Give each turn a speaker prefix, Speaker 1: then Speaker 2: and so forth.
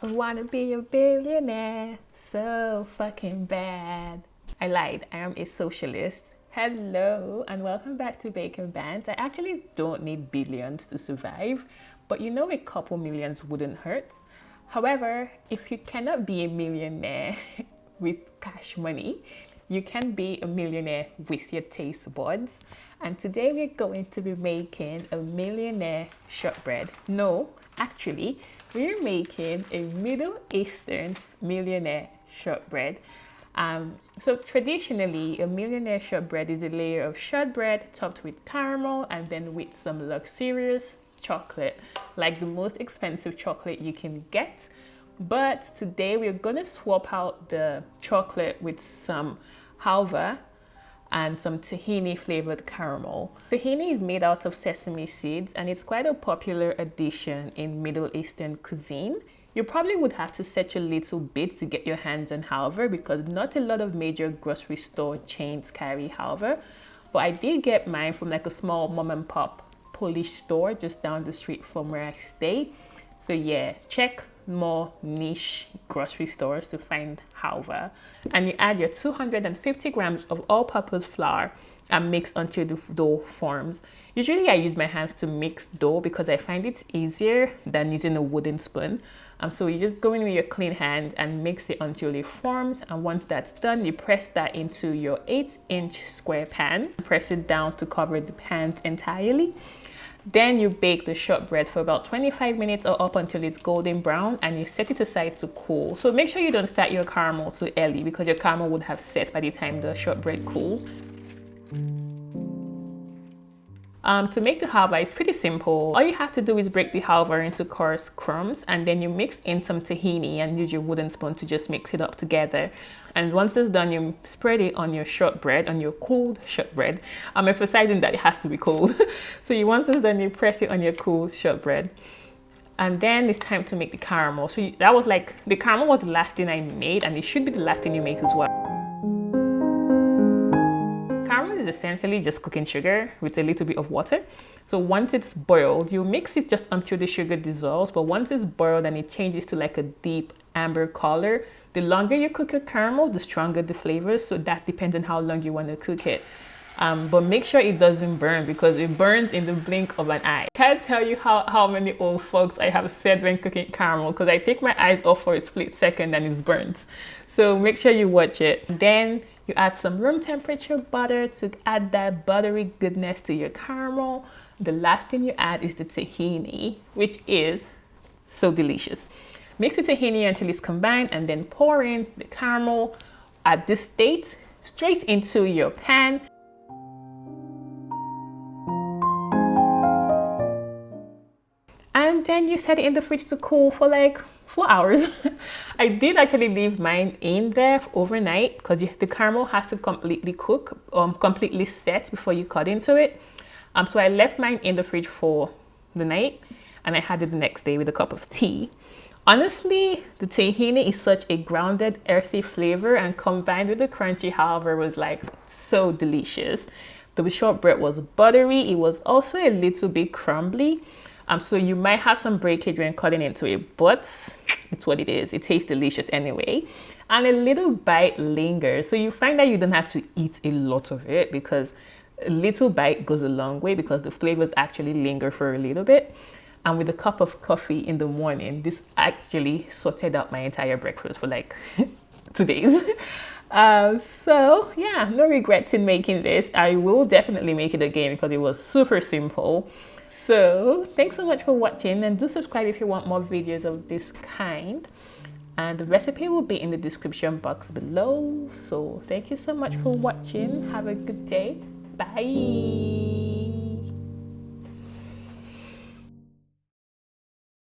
Speaker 1: I wanna be a billionaire so fucking bad. I lied, I am a socialist. Hello and welcome back to Bacon Bands. I actually don't need billions to survive, but you know a couple millions wouldn't hurt. However, if you cannot be a millionaire with cash money, you can be a millionaire with your taste buds. And today we're going to be making a millionaire shortbread. No, actually, we're making a Middle Eastern millionaire shortbread. So traditionally, a millionaire shortbread is a layer of shortbread topped with caramel and then with some luxurious chocolate, like the most expensive chocolate you can get. But today we're gonna swap out the chocolate with some Halva and some tahini flavored caramel. Tahini is made out of sesame seeds and it's quite a popular addition in Middle Eastern cuisine. You probably would have to search a little bit to get your hands on Halva because not a lot of major grocery store chains carry Halva. But I did get mine from like a small mom and pop Polish store just down the street from where I stay. So yeah, check more niche grocery stores to find Halva. And you add your 250 grams of all-purpose flour and mix until the dough forms. Usually I use my hands to mix dough because I find it easier than using a wooden spoon. So you just go in with your clean hand and mix it until it forms. And once that's done, you press that into your 8-inch square pan. Press it down to cover the pan entirely. Then you bake the shortbread for about 25 minutes or up until it's golden brown and you set it aside to cool. So make sure you don't start your caramel too early because your caramel would have set by the time the shortbread cools. To make the halva, it's pretty simple. All you have to do is break the halva into coarse crumbs and then you mix in some tahini and use your wooden spoon to just mix it up together. And once it's done, you spread it on your shortbread, on your cooled shortbread. I'm emphasizing that it has to be cold. So once it's done, you press it on your cooled shortbread. And then it's time to make the caramel. So that was like, the caramel was the last thing I made and it should be the last thing you make as well. Caramel is essentially just cooking sugar with a little bit of water. So once it's boiled, you mix it just until the sugar dissolves. But once it's boiled and it changes to like a deep amber color, the longer you cook your caramel, the stronger the flavors. So that depends on how long you want to cook it. But make sure it doesn't burn because it burns in the blink of an eye. Can't tell you how many old folks I have said when cooking caramel because I take my eyes off for a split second and it's burnt. So make sure you watch it. Then you add some room temperature butter to add that buttery goodness to your caramel. The last thing you add is the tahini, which is so delicious. Mix the tahini until it's combined and then pour in the caramel at this state straight into your pan. And then you set it in the fridge to cool for like 4 hours. I did actually leave mine in there overnight because the caramel has to completely cook, completely set before you cut into it. So I left mine in the fridge for the night and I had it the next day with a cup of tea. Honestly, the tahini is such a grounded, earthy flavor and combined with the crunchy halva was like so delicious. The shortbread was buttery. It was also a little bit crumbly. So you might have some breakage when cutting into it, but it's what it is. It tastes delicious anyway. And a little bite lingers. So you find that you don't have to eat a lot of it because a little bite goes a long way because the flavors actually linger for a little bit. And with a cup of coffee in the morning, this actually sorted out my entire breakfast for like 2 days. So yeah, no regrets in making this. I will definitely make it again because it was super simple. So thanks so much for watching and do subscribe if you want more videos of this kind. And the recipe will be in the description box below. So thank you so much for watching. Have a good day. Bye.